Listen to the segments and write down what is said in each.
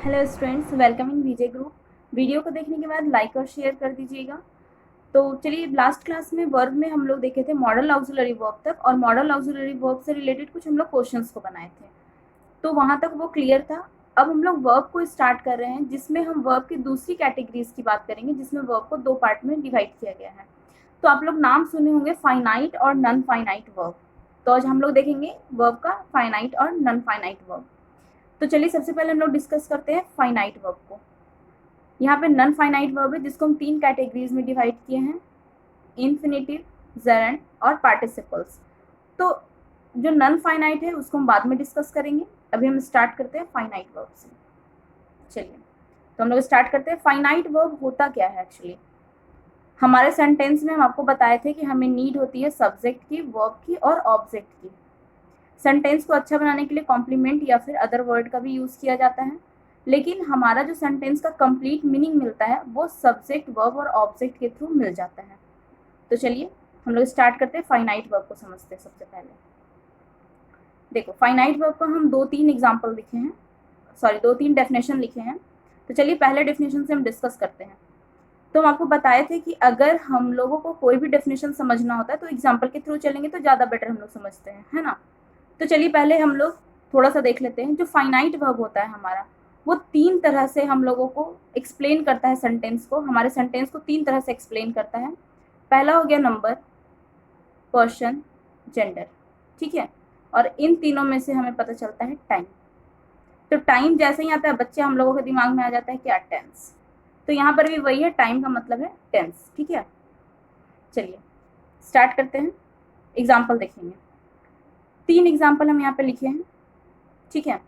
Hello students, welcome in VJ group. Video को देखने के बाद लाइक और शेयर कर दीजिएगा। तो चलिए, लास्ट क्लास में वर्ब में हम लोग देखे थे मॉडल ऑक्सिलरी वर्ब तक, और मॉडल ऑक्सिलरी वर्ब से रिलेटेड कुछ हम लोग क्वेश्चंस को बनाए थे, तो वहाँ तक वो क्लियर था। अब हम लोग वर्ब को स्टार्ट कर रहे हैं, जिसमें हम वर्ब की दूसरी कैटेगरीज की बात करेंगे, जिसमें वर्ब को दो पार्ट में डिवाइड किया गया है। तो आप लोग नाम सुने होंगे फाइनाइट और नॉन फाइनाइट वर्ब। तो आज हम लोग देखेंगे वर्ब का फाइनाइट और नॉन फाइनाइट वर्ब। तो चलिए, सबसे पहले हम लोग डिस्कस करते हैं फाइनाइट वर्ब को। यहाँ पे नॉन फाइनाइट वर्ब है, जिसको हम तीन कैटेगरीज में डिवाइड किए हैं: इन्फिनेटिव, जेरेंट और पार्टिसिपल्स। तो जो नॉन फाइनाइट है उसको हम बाद में डिस्कस करेंगे। अभी हम स्टार्ट करते हैं फाइनाइट वर्ब से। चलिए, तो हम लोग स्टार्ट करते हैं। फाइनाइट वर्ब होता क्या है एक्चुअली? हमारे सेंटेंस में हम आपको बताए थे कि हमें नीड होती है सब्जेक्ट की, वर्ब की और ऑब्जेक्ट की। सेंटेंस को अच्छा बनाने के लिए कॉम्प्लीमेंट या फिर अदर वर्ड का भी यूज़ किया जाता है, लेकिन हमारा जो सेंटेंस का कंप्लीट मीनिंग मिलता है वो सब्जेक्ट, वर्ब और ऑब्जेक्ट के थ्रू मिल जाता है। तो चलिए, हम लोग स्टार्ट करते हैं फाइनाइट वर्ब को समझते हैं। सबसे पहले देखो, फाइनाइट वर्ब को हम दो तीन डेफिनेशन लिखे हैं। तो चलिए, पहले डेफिनेशन से हम डिस्कस करते हैं। तो हम आपको बताए थे कि अगर हम लोगों को कोई भी डेफिनेशन समझना होता है तो एग्जाम्पल के थ्रू चलेंगे तो ज़्यादा बेटर हम लोग समझते हैं, है ना। तो चलिए, पहले हम लोग थोड़ा सा देख लेते हैं। जो फाइनाइट वर्ब होता है हमारा, वो तीन तरह से हम लोगों को एक्सप्लेन करता है सेंटेंस को। हमारे सेंटेंस को तीन तरह से एक्सप्लेन करता है। पहला हो गया नंबर, पर्सन, जेंडर, ठीक है। और इन तीनों में से हमें पता चलता है टाइम। तो टाइम जैसे ही आता है, बच्चे हम लोगों के दिमाग में आ जाता है क्या? टेंस। तो यहाँ पर भी वही है, टाइम का मतलब है टेंस, ठीक है। चलिए, स्टार्ट करते हैं। एग्जाम्पल देखेंगे। तीन एग्जाम्पल हम यहाँ पे लिखे हैं, ठीक है।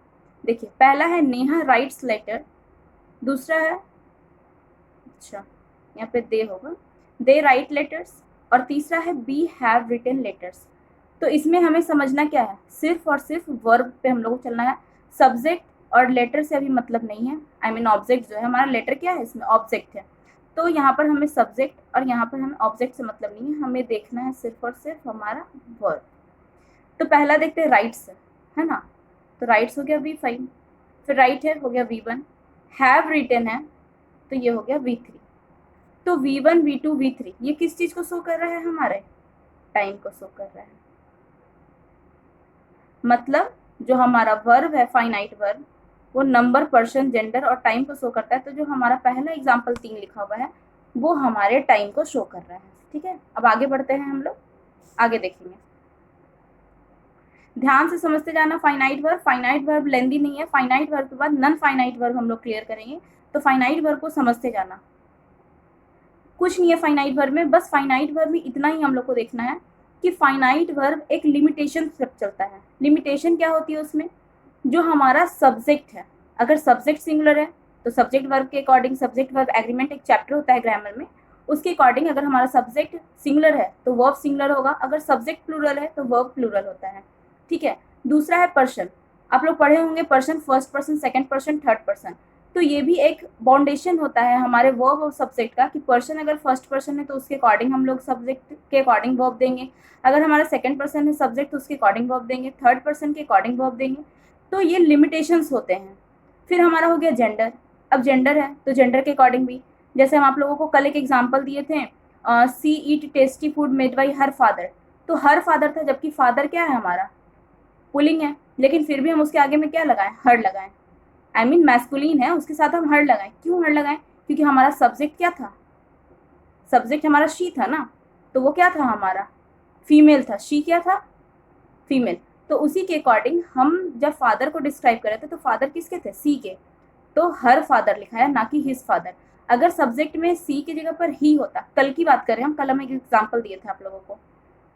देखिए, पहला है नेहा राइट्स लेटर, दूसरा है, अच्छा यहाँ पे दे होगा, दे राइट लेटर्स, और तीसरा है बी हैव रिटन लेटर्स। तो इसमें हमें समझना क्या है? सिर्फ और सिर्फ वर्ब पे हम लोग को चलना है। सब्जेक्ट और लेटर से अभी मतलब नहीं है। आई मीन ऑब्जेक्ट जो है हमारा, लेटर क्या है इसमें? ऑब्जेक्ट है। तो यहाँ पर हमें सब्जेक्ट और यहाँ पर हमें ऑब्जेक्ट से मतलब नहीं है, हमें देखना है सिर्फ और सिर्फ हमारा वर्ब। तो पहला देखते हैं, राइट्स है ना। तो राइट्स हो गया V5, फिर राइट है हो गया V1, हैव रिटन है तो ये हो गया V3। तो V1, V2, V3 ये किस चीज को शो कर रहा है? हमारे टाइम को शो कर रहा है। मतलब जो हमारा वर्ब है फाइनाइट वर्ब, वो नंबर, पर्सन, जेंडर और टाइम को शो करता है। तो जो हमारा पहला एग्जाम्पल 3 लिखा हुआ है वो हमारे टाइम को शो कर रहा है, ठीक है। अब आगे बढ़ते हैं, हम लोग आगे देखेंगे। ध्यान से समझते जाना। फाइनाइट वर्ब लेंदी नहीं है। फाइनाइट वर्ब के बाद नॉन फाइनाइट वर्ब हम लोग क्लियर करेंगे। तो फाइनाइट वर्ब को समझते जाना। कुछ नहीं है फाइनाइट वर्ब में, बस फाइनाइट वर्ब में इतना ही हम लोग को देखना है कि फाइनाइट वर्ब एक लिमिटेशन से चलता है। लिमिटेशन क्या होती है उसमें? जो हमारा सब्जेक्ट है, अगर सब्जेक्ट सिंगुलर है तो सब्जेक्ट वर्ब के अकॉर्डिंग सब्जेक्ट वर्ब एग्रीमेंट एक चैप्टर होता है ग्रामर में, उसके अकॉर्डिंग अगर हमारा सब्जेक्ट सिंगुलर है तो वर्ब सिंगुलर होगा, अगर सब्जेक्ट प्लूरल है तो वर्ब प्लूरल होता है, ठीक है। दूसरा है पर्सन। आप लोग पढ़े होंगे person, first person, second person, third person. तो ये भी एक बाउंडेशन होता है हमारे वर्ब और सब्जेक्ट का, कि पर्सन अगर फर्स्ट पर्सन है तो उसके अकॉर्डिंग हम लोग सब्जेक्ट के अकॉर्डिंग वर्ब देंगे, अगर हमारा सेकंड पर्सन है सब्जेक्ट तो उसके अकॉर्डिंग वर्ब देंगे, थर्ड पर्सन के अकॉर्डिंग वर्ब देंगे। तो ये लिमिटेशंस होते हैं। फिर हमारा हो गया जेंडर। अब जेंडर है तो जेंडर के अकॉर्डिंग भी, जैसे हम आप लोगों को कल एक एग्जाम्पल दिए थे, she eat tasty food made by her father. तो हर फादर था, जबकि फादर क्या है हमारा? पुलिंग है, लेकिन फिर भी हम उसके आगे में क्या लगाएं? हर लगाएं। आई मीन मैस्कुलिन है, उसके साथ हम हर लगाएं। क्यों हर लगाएं? क्योंकि हमारा सब्जेक्ट क्या था? सब्जेक्ट हमारा शी था ना, तो वो क्या था हमारा? फीमेल था। शी क्या था? फीमेल। तो उसी के अकॉर्डिंग हम जब फादर को डिस्क्राइब कर रहे थे तो फादर किसके थे? सी के। तो हर फादर लिखा है, ना कि हिज फादर। अगर सब्जेक्ट में सी की जगह पर ही होता, कल की बात कर रहे हैं हम, कल हम एक एग्जाम्पल दिए थे आप लोगों को,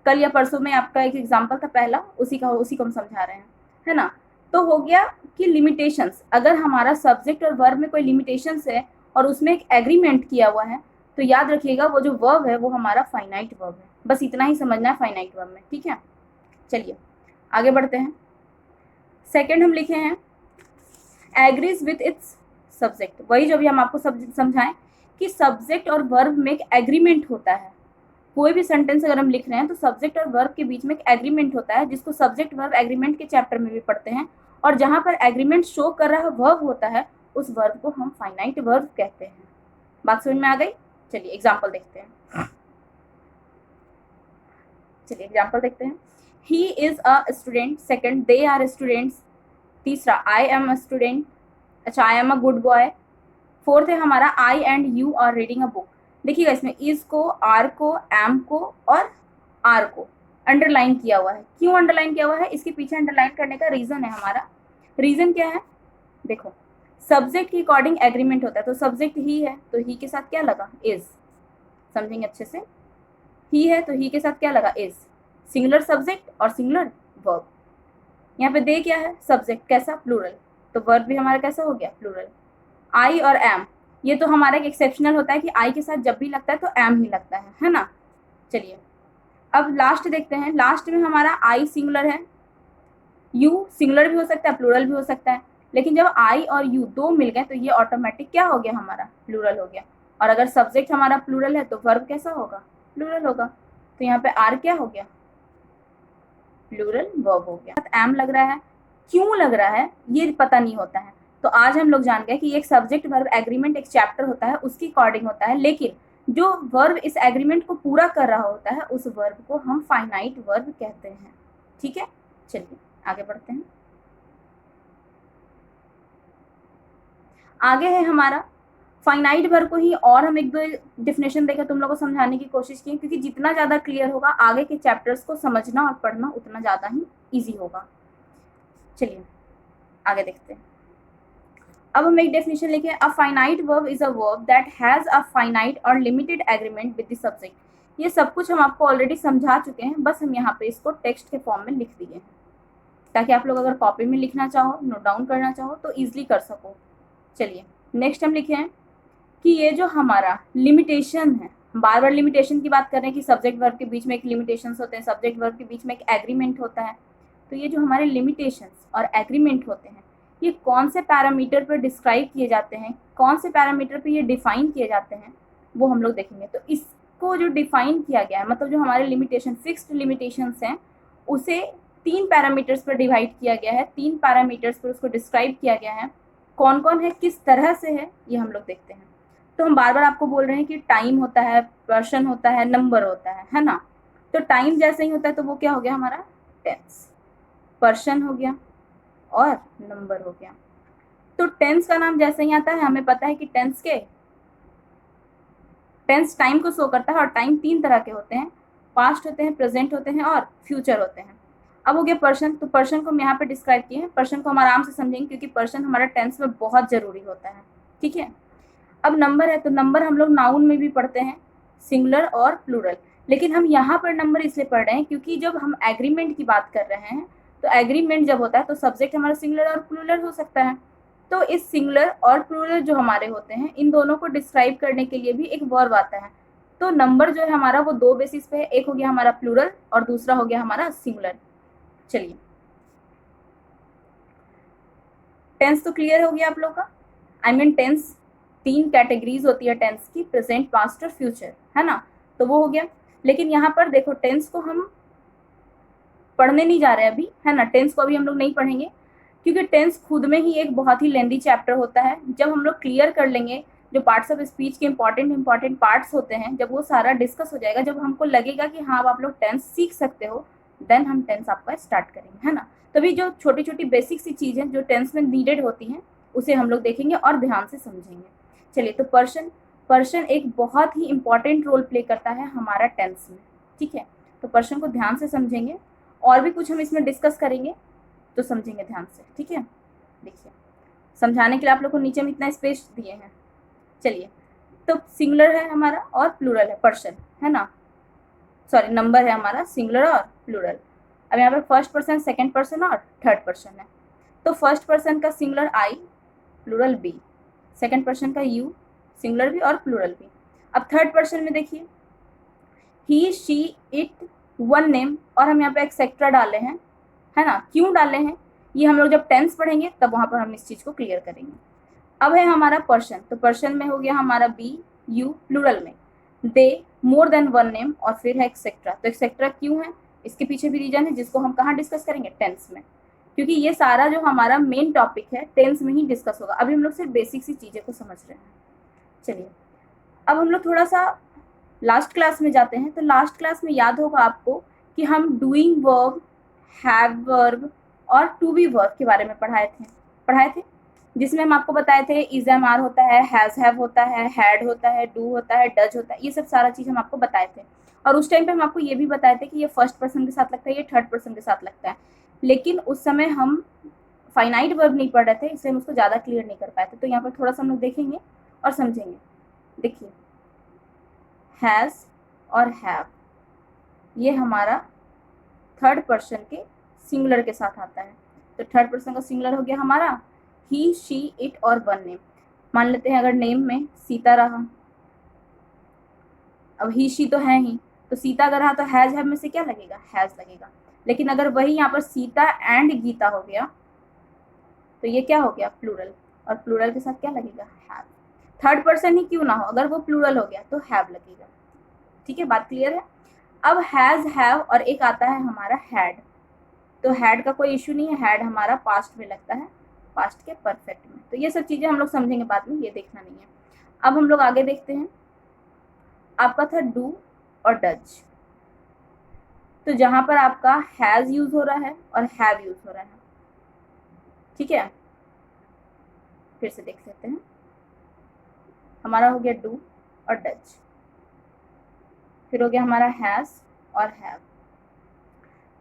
कल या परसों में आपका एक एग्जाम्पल था पहला, उसी को हम समझा रहे हैं, है ना। तो हो गया कि लिमिटेशंस, अगर हमारा सब्जेक्ट और वर्ब में कोई लिमिटेशंस है और उसमें एक एग्रीमेंट किया हुआ है तो याद रखिएगा वो जो वर्ब है वो हमारा फाइनाइट वर्ब है। बस इतना ही समझना है फाइनाइट वर्ब में, ठीक है। चलिए, आगे बढ़ते हैं। सेकेंड हम लिखे हैं एग्रीज विथ इट्स सब्जेक्ट। वही जो भी हम आपको समझाएं कि सब्जेक्ट और वर्ब में एक एग्रीमेंट होता है। कोई भी सेंटेंस अगर हम लिख रहे हैं तो सब्जेक्ट और वर्ब के बीच में एक एग्रीमेंट होता है, जिसको सब्जेक्ट वर्ब एग्रीमेंट के चैप्टर में भी पढ़ते हैं। और जहां पर एग्रीमेंट शो कर रहा है वर्ब होता है, उस वर्ब को हम फाइनाइट वर्ब कहते हैं। बात समझ में आ गई? चलिए एग्जाम्पल देखते हैं। चलिए एग्जाम्पल देखते हैं। He is a student, second they are students, तीसरा आई एम अ स्टूडेंट, अच्छा I am a good boy, fourth है हमारा I and you are reading a book. देखिएगा इसमें इज को, आर को, एम को और आर को अंडरलाइन किया हुआ है। क्यों अंडरलाइन किया हुआ है? इसके पीछे अंडरलाइन करने का रीजन है हमारा। रीजन क्या है? देखो सब्जेक्ट के अकॉर्डिंग एग्रीमेंट होता है, तो सब्जेक्ट ही है तो ही के साथ क्या लगा? इज। समझेंगे अच्छे से। ही है तो ही के साथ क्या लगा? इज। सिंगुलर सब्जेक्ट और सिंगुलर वर्ब। यहाँ पे दे क्या है? सब्जेक्ट, कैसा? प्लूरल, तो वर्ब भी हमारा कैसा हो गया? प्लूरल। आई और एम, ये तो हमारा एक एक्सेप्शनल होता है कि आई के साथ जब भी लगता है तो एम ही लगता है ना। चलिए अब लास्ट देखते हैं। लास्ट में हमारा आई सिंगुलर है, यू सिंगुलर भी हो सकता है, प्लूरल भी हो सकता है, लेकिन जब आई और यू दो मिल गए तो ये ऑटोमेटिक क्या हो गया? हमारा प्लूरल हो गया। और अगर सब्जेक्ट हमारा प्लूरल है तो वर्ब कैसा होगा? प्लूरल होगा। तो यहाँ पे आर क्या हो गया? प्लूरल वर्ब हो गया। एम लग रहा है, क्यों लग रहा है ये पता नहीं होता है। तो आज हम लोग जान गए कि एक सब्जेक्ट वर्ब एग्रीमेंट एक चैप्टर होता है, उसकी अकॉर्डिंग होता है, लेकिन जो वर्ब इस एग्रीमेंट को पूरा कर रहा होता है उस वर्ब को हम फाइनाइट वर्ब कहते हैं। ठीक है, चलिए आगे बढ़ते हैं। आगे है हमारा फाइनाइट वर्ब को ही और हम एक दो डिफिनेशन देकर तुम लोगों को समझाने की कोशिश की, क्योंकि जितना ज़्यादा क्लियर होगा आगे के चैप्टर्स को समझना और पढ़ना उतना ज़्यादा ही ईजी होगा। चलिए आगे देखते हैं। अब हम एक डेफिनेशन लिखे, a finite verb is a verb that has a finite और limited agreement with the subject. ये सब कुछ हम आपको ऑलरेडी समझा चुके हैं, बस हम यहाँ पे इसको टेक्स्ट के फॉर्म में लिख दिए हैं ताकि आप लोग अगर कॉपी में लिखना चाहो, नोट डाउन करना चाहो तो ईजिली कर सको। चलिए नेक्स्ट हम लिखे हैं कि ये जो हमारा लिमिटेशन है, बार बार लिमिटेशन की बात कर रहे हैं कि सब्जेक्ट वर्ब के बीच में एक लिमिटेशंस होते हैं, सब्जेक्ट वर्ब के बीच में एक एग्रीमेंट होता है। तो ये जो हमारे लिमिटेशंस और एग्रीमेंट होते हैं ये कौन से पैरामीटर पर डिस्क्राइब किए जाते हैं, कौन से पैरामीटर पे ये डिफाइन किए जाते हैं, वो हम लोग देखेंगे। तो इसको जो डिफाइन किया गया है, मतलब जो हमारे लिमिटेशन फिक्स्ड लिमिटेशंस हैं उसे 3 पैरामीटर्स पर डिवाइड किया गया है, 3 पैरामीटर्स पर उसको डिस्क्राइब किया गया है। कौन कौन है, किस तरह से है, ये हम लोग देखते हैं। तो हम बार बार आपको बोल रहे हैं कि टाइम होता है, पर्सन होता है, नंबर होता है ना। तो टाइम जैसे ही होता है तो वो क्या हो गया हमारा? टेंस। पर्सन हो गया और नंबर हो गया। तो टेंस का नाम जैसे ही आता है हमें पता है कि टेंस टाइम को शो करता है, और टाइम 3 तरह के होते हैं, पास्ट होते हैं, प्रेजेंट होते हैं और फ्यूचर होते हैं। अब हो गया पर्सन, तो पर्सन को हम यहाँ पे डिस्क्राइब किए हैं। पर्सन को हम आराम से समझेंगे क्योंकि पर्सन हमारा टेंस में बहुत जरूरी होता है। ठीक है, अब नंबर है, तो नंबर हम लोग नाउन में भी पढ़ते हैं, सिंगुलर और प्लूरल। लेकिन हम यहाँ पर नंबर इसलिए पढ़ रहे हैं क्योंकि जब हम एग्रीमेंट की बात कर रहे हैं तो एग्रीमेंट जब होता है तो सब्जेक्ट हमारा सिंगुलर और प्लूरल हो सकता है। तो इस सिंगुलर और प्लूरल जो हमारे होते हैं इन दोनों को डिस्क्राइब करने के लिए भी एक वर्ब आता है। तो नंबर जो है हमारा वो 2 बेसिस पे है, एक हो गया हमारा प्लूरल और दूसरा हो गया हमारा सिंगुलर। चलिए टेंस तो क्लियर हो गया आप लोग का। आई मीन टेंस 3 कैटेगरीज होती है टेंस की, प्रेजेंट, पास्ट और फ्यूचर, है ना। तो वो हो गया। लेकिन यहाँ पर देखो टेंस को हम पढ़ने नहीं जा रहे अभी, है ना। टेंस को अभी हम लोग नहीं पढ़ेंगे क्योंकि टेंस खुद में ही एक बहुत ही लेंदी चैप्टर होता है। जब हम लोग क्लियर कर लेंगे जो पार्ट्स ऑफ स्पीच के इंपॉर्टेंट पार्ट्स होते हैं, जब वो सारा डिस्कस हो जाएगा, जब हमको लगेगा कि हाँ अब आप लोग टेंस सीख सकते हो, देन हम टेंस आपका स्टार्ट करेंगे, है ना। तभी जो छोटी छोटी बेसिक सी चीज़ें जो टेंस में नीडेड होती हैं उसे हम लोग देखेंगे और ध्यान से समझेंगे। चलिए, तो पर्सन एक बहुत ही इंपॉर्टेंट रोल प्ले करता है हमारा टेंस में। ठीक है, तो पर्सन को ध्यान से समझेंगे, और भी कुछ हम इसमें डिस्कस करेंगे तो समझेंगे ध्यान से। ठीक है, देखिए समझाने के लिए आप लोग को नीचे में इतना स्पेस दिए हैं। चलिए, तो सिंगुलर है हमारा और प्लूरल है पर्सन, है ना। सॉरी, नंबर है हमारा सिंगुलर और प्लूरल। अब यहाँ पे फर्स्ट पर्सन, सेकंड पर्सन और थर्ड पर्सन है। तो फर्स्ट पर्सन का सिंगुलर आई, प्लूरल बी, सेकंड पर्सन का यू, सिंगुलर भी और प्लूरल भी। अब थर्ड पर्सन में देखिए ही, शी, इट, वन नेम, और हम यहाँ पे एक्सेट्रा डाले हैं, है ना। क्यों डाले हैं ये हम लोग जब टेंस पढ़ेंगे तब वहां पर हम इस चीज को क्लियर करेंगे। अब है हमारा पर्सन, तो पर्सन में हो गया हमारा बी, यू, प्लूरल में दे, मोर देन वन नेम, और फिर है एक्सेट्रा। तो एक्सेट्रा क्यों है, इसके पीछे भी रीजन है जिसको हम कहाँ डिस्कस करेंगे? टेंस में। क्योंकि ये सारा जो हमारा मेन टॉपिक है टेंस में ही डिस्कस होगा। अभी हम लोग सिर्फ बेसिक सी चीज़ें को समझ रहे हैं। चलिए अब हम लोग थोड़ा सा लास्ट क्लास में जाते हैं। तो लास्ट क्लास में याद होगा आपको कि हम डूइंग वर्ब, हैव वर्ब और टू बी वर्ब के बारे में पढ़ाए थे, जिसमें हम आपको बताए थे इज एम आर होता है, हैज़ हैव होता है, हैड होता है, डू होता है, डज होता है, ये सब सारा चीज़ हम आपको बताए थे। और उस टाइम पे हम आपको ये भी बताए थे कि ये फर्स्ट पर्सन के साथ लगता है, ये थर्ड पर्सन के साथ लगता है। लेकिन उस समय हम फाइनाइट वर्ब नहीं पढ़ रहे थे, इसलिए हम उसको ज़्यादा क्लियर नहीं कर पाए थे। तो यहाँ पर थोड़ा सा हम लोग देखेंगे और समझेंगे। देखिए हैज़ और हैव ये हमारा थर्ड पर्सन के सिंगुलर के साथ आता है। तो थर्ड पर्सन का सिंगुलर हो गया हमारा ही, शी, इट और वन नेम। मान लेते हैं अगर नेम में सीता रहा, अब ही शी तो है ही, तो सीता अगर रहा तो हैज हैव में से क्या लगेगा, हैज लगेगा। लेकिन अगर वही यहाँ पर सीता एंड गीता हो गया तो ये क्या हो गया, प्लूरल, और प्लूरल के साथ क्या लगेगा, हैव। थर्ड पर्सन ही क्यों ना हो, अगर वो प्लूरल हो गया तो हैव लगेगा। ठीक है, बात क्लियर है। अब हैज, हैव और एक आता है हमारा हैड। तो हैड का कोई इशू नहीं है, हैड हमारा पास्ट में लगता है, पास्ट के परफेक्ट में। तो ये सब चीज़ें हम लोग समझेंगे बाद में, ये देखना नहीं है। अब हम लोग आगे देखते हैं। आपका था डू और डज। तो जहाँ पर आपका हैज़ यूज़ हो रहा है और हैव यूज़ हो रहा है, ठीक है, फिर से देख लेते हैं। हमारा हो गया डू और डज, फिर हो गया हमारा हैज़ और हैव।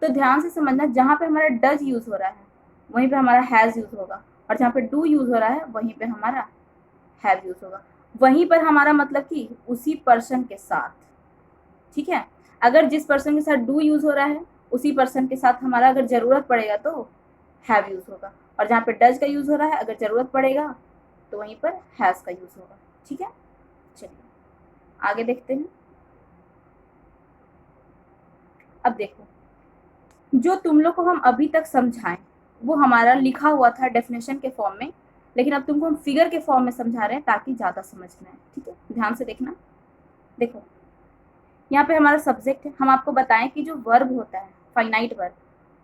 तो ध्यान से समझना, जहाँ पे हमारा डज यूज़ हो रहा है वहीं पे हमारा हैज़ यूज़ होगा, और जहाँ पे डू यूज़ हो रहा है वहीं पे हमारा हैव यूज़ होगा। वहीं पर हमारा मतलब कि उसी पर्सन के साथ, ठीक है। अगर जिस पर्सन के साथ डू यूज़ हो रहा है उसी पर्सन के साथ हमारा अगर ज़रूरत पड़ेगा तो हैव यूज़ होगा, और जहाँ पे डज का यूज़ हो रहा है अगर ज़रूरत पड़ेगा तो वहीं पर हैज़ का यूज़ होगा। ठीक है, चलिए आगे देखते हैं। अब देखो, जो तुम लोग को हम अभी तक समझाएं वो हमारा लिखा हुआ था डेफिनेशन के फॉर्म में, लेकिन अब तुमको हम फिगर के फॉर्म में समझा रहे हैं ताकि ज़्यादा समझ में आए। ठीक है, ध्यान से देखना। देखो यहाँ पे हमारा सब्जेक्ट है। हम आपको बताएं कि जो वर्ब होता है फाइनाइट वर्ब,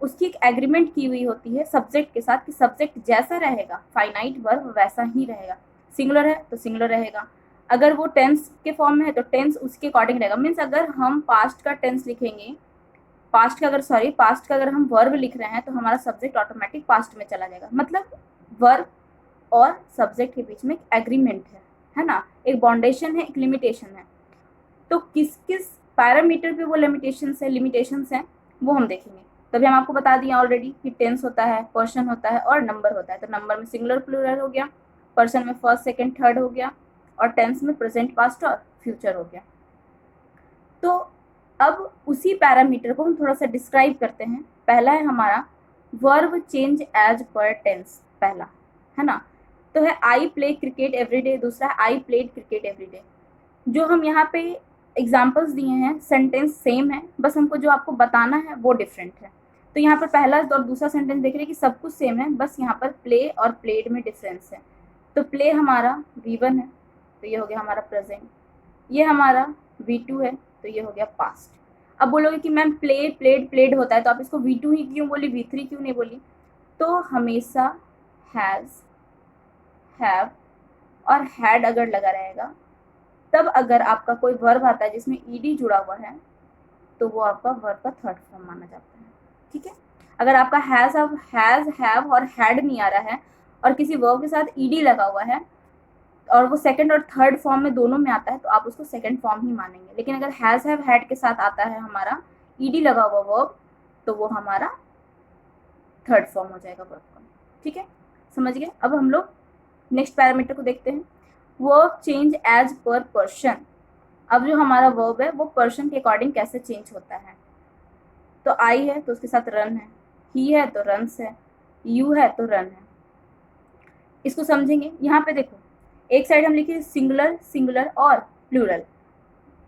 उसकी एक एग्रीमेंट की हुई होती है सब्जेक्ट के साथ कि सब्जेक्ट जैसा रहेगा फाइनाइट वर्ब वैसा ही रहेगा। सिंगुलर है तो सिंगुलर रहेगा, अगर वो टेंस के फॉर्म में है तो टेंस उसके अकॉर्डिंग रहेगा। मीन्स अगर हम पास्ट का टेंस लिखेंगे, पास्ट का अगर हम वर्ब लिख रहे हैं तो हमारा सब्जेक्ट ऑटोमेटिक पास्ट में चला जाएगा। मतलब वर्ब और सब्जेक्ट के बीच में एक एग्रीमेंट है ना, एक बाउंडेशन है, एक लिमिटेशन है। तो किस किस पैरामीटर पे वो लिमिटेशंस हैं वो हम देखेंगे। तभी हम आपको बता दिए ऑलरेडी कि टेंस होता है, पर्सन होता है और नंबर होता है। तो नंबर में सिंगुलर प्लूरल हो गया, पर्सन में फर्स्ट सेकंड थर्ड हो गया, और टेंस में प्रेजेंट पास्ट और फ्यूचर हो गया। तो अब उसी पैरामीटर को हम थोड़ा सा डिस्क्राइब करते हैं। पहला है हमारा verb change as per tense, पहला है ना, तो है आई प्ले क्रिकेट एवरीडे, दूसरा है आई प्लेड क्रिकेट एवरीडे। जो हम यहाँ पे एग्जाम्पल्स दिए हैं सेंटेंस सेम है, बस हमको जो आपको बताना है वो डिफरेंट है। तो यहाँ पर पहला और दूसरा सेंटेंस देख रहे हैं कि सब कुछ सेम है, बस यहाँ पर प्ले और प्लेड में डिफरेंस है। तो प्ले हमारा V1 है तो ये हो गया हमारा प्रेजेंट, ये हमारा V2 है तो ये हो गया पास्ट। अब बोलोगे कि मैम प्लेड प्लेड प्लेड होता है तो आप इसको V2 ही क्यों बोली, V3 क्यों नहीं बोली? तो हमेशा हैज़, हैव और हैड अगर लगा रहेगा, तब अगर आपका कोई वर्ब आता है जिसमें ईडी जुड़ा हुआ है तो वो आपका वर्ब का थर्ड फॉर्म माना जाता है। ठीक है, अगर आपका हैज़, हैव और हैड नहीं आ रहा है और किसी वर्ब के साथ ईडी लगा हुआ है और वो सेकंड और थर्ड फॉर्म में दोनों में आता है तो आप उसको सेकंड फॉर्म ही मानेंगे। लेकिन अगर हैज़, हैव, हैड के साथ आता है हमारा ईडी लगा हुआ वर्ब तो वो हमारा थर्ड फॉर्म हो जाएगा वर्ब का। ठीक है, समझ गए। अब हम लोग नेक्स्ट पैरामीटर को देखते हैं, verb change as per person. अब जो हमारा वर्ब है वो पर्सन के अकॉर्डिंग कैसे चेंज होता है। तो आई है तो उसके साथ रन है, ही है तो रन्स है, यू है तो रन है। इसको समझेंगे। यहाँ पे देखो, एक साइड हम लिखे सिंगुलर, सिंगुलर और प्लूरल,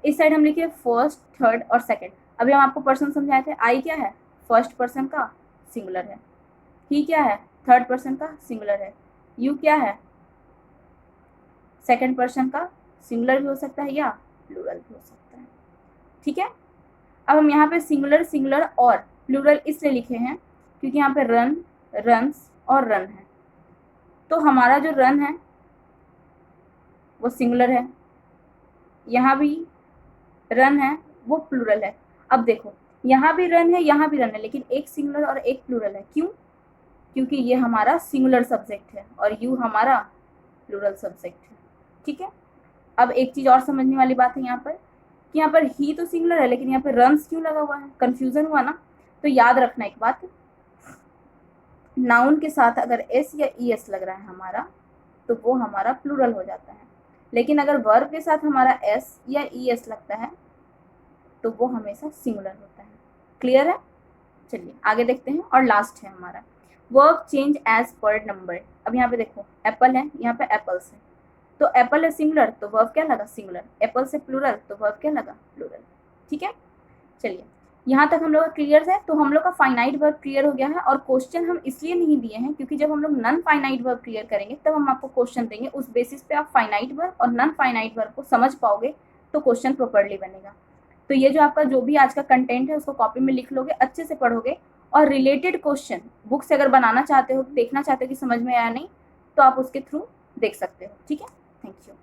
इस साइड हम लिखे फर्स्ट, थर्ड और सेकंड। अभी हम आपको पर्सन समझाए थे, आई क्या है, फर्स्ट पर्सन का सिंगुलर है, ही क्या है, थर्ड पर्सन का सिंगुलर है, यू क्या है, सेकंड पर्सन का सिंगुलर भी हो सकता है या प्लूरल भी हो सकता है। ठीक है, अब हम यहाँ पे सिंगुलर, सिंगुलर और प्लूरल इसलिए लिखे हैं क्योंकि यहाँ पे रन, रन्स और रन है। तो हमारा जो रन है वो सिंगुलर है, यहाँ भी रन है वो प्लूरल है। अब देखो यहाँ भी रन है, यहाँ भी रन है, लेकिन एक सिंगुलर और एक प्लूरल है। क्यों? क्योंकि ये हमारा सिंगुलर सब्जेक्ट है और यू हमारा प्लूरल सब्जेक्ट है। ठीक है। अब एक चीज और समझने वाली बात है यहाँ पर कि यहाँ पर ही तो सिंगुलर है, लेकिन यहाँ पर रन्स क्यों लगा हुआ है? कंफ्यूजन हुआ ना? तो याद रखना एक बात, नाउन के साथ अगर एस या ई एस लग रहा है हमारा तो वो हमारा प्लूरल हो जाता है, लेकिन अगर वर्ब के साथ हमारा एस या ई एस लगता है तो वो हमेशा सिंगुलर होता है। क्लियर है? चलिए आगे देखते हैं। और लास्ट है हमारा verb change as per number. अब यहाँ पे देखो एप्पल है, यहाँ पे एप्पल्स है, तो एप्पल है सिंगुलर तो वर्ब क्या लगा? सिंगुलर। एप्पल से प्लूरल तो वर्ब क्या लगा? प्लूरल। ठीक है। चलिए यहाँ तक हम लोग का क्लियर है। तो हम लोग का फाइनाइट वर्ब क्लियर हो गया है, और क्वेश्चन हम इसलिए नहीं दिए हैं क्योंकि जब हम लोग नन फाइनाइट वर्ब क्लियर करेंगे तब हम आपको क्वेश्चन देंगे, उस बेसिस पे आप फाइनाइट वर्ब और नन फाइनाइट वर्ब को समझ पाओगे तो क्वेश्चन प्रॉपर्ली बनेगा। तो ये जो आपका जो भी आज का कंटेंट है उसको कॉपी में लिख लोगे, अच्छे से पढ़ोगे, और रिलेटेड क्वेश्चन बुक से अगर बनाना चाहते हो, देखना चाहते हो कि समझ में आया नहीं, तो आप उसके थ्रू देख सकते हो। ठीक है। Thank you.